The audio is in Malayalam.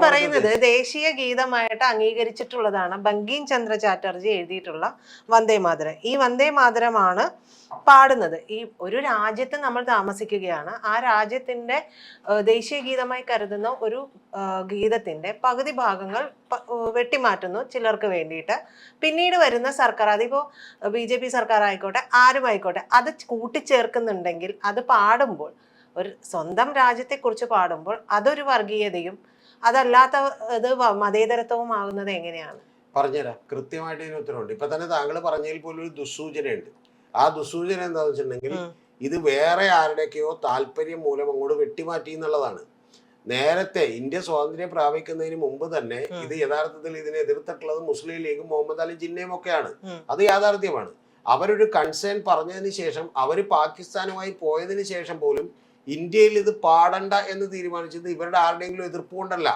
പറയുന്നത് ദേശീയ ഗീതമായിട്ട് അംഗീകരിച്ചിട്ടുള്ളതാണ് ബങ്കിം ചന്ദ്ര ചാറ്റർജി എഴുതിയിട്ടുള്ള വന്ദേ മാതരം. ഈ വന്ദേ മാതരമാണ് പാടുന്നത്. ഈ ഒരു രാജ്യത്ത് നമ്മൾ താമസിക്കുകയാണ്. ആ രാജ്യത്തിന്റെ ദേശീയ ഗീതമായി കരുതുന്ന ഒരു ഗീതത്തിന്റെ പകുതി ഭാഗങ്ങൾ വെട്ടിമാറ്റുന്നു ചിലർക്ക് വേണ്ടിയിട്ട്. പിന്നീട് വരുന്ന സർക്കാർ, അതിപ്പോ BJP സർക്കാർ ആയിക്കോട്ടെ ആരും ആയിക്കോട്ടെ, അത് കൂട്ടിച്ചേർക്കുന്നുണ്ടെങ്കിൽ അത് പാടുമ്പോൾ, ഒരു സ്വന്തം രാജ്യത്തെക്കുറിച്ച് പാടുമ്പോൾ അതൊരു വർഗീയതയും അതല്ലാത്ത ഇത് മതേതരത്വവും ആകുന്നത് എങ്ങനെയാണ്? പറഞ്ഞുതരാം, കൃത്യമായിട്ട് ഇതിന് ഉത്തരവുണ്ട്. ഇപ്പൊ തന്നെ താങ്കൾ പറഞ്ഞതിൽ പോലും ഒരു ദുസ്സൂചനയുണ്ട്. ആ ദുസ്സൂചന എന്താന്ന് വെച്ചിട്ടുണ്ടെങ്കിൽ ഇത് വേറെ ആരുടെയൊക്കെയോ താല്പര്യം മൂലം അങ്ങോട്ട് വെട്ടിമാറ്റി എന്നുള്ളതാണ്. നേരത്തെ ഇന്ത്യ സ്വാതന്ത്ര്യം പ്രാപിക്കുന്നതിന് മുമ്പ് തന്നെ ഇത് യഥാർത്ഥത്തിൽ ഇതിനെ എതിർത്തിട്ടുള്ളത് മുസ്ലിം ലീഗും മുഹമ്മദ് അലി ജിന്നയും ഒക്കെയാണ്. അത് യാഥാർത്ഥ്യമാണ്. അവരൊരു കൺസേൺ പറഞ്ഞതിന് ശേഷം, അവര് പാകിസ്ഥാനുമായി പോയതിന് ശേഷം പോലും ഇന്ത്യയിൽ ഇത് പാടണ്ട എന്ന് തീരുമാനിച്ചത് ഇവരുടെ ആരുടെയെങ്കിലും എതിർപ്പ് കൊണ്ടല്ല.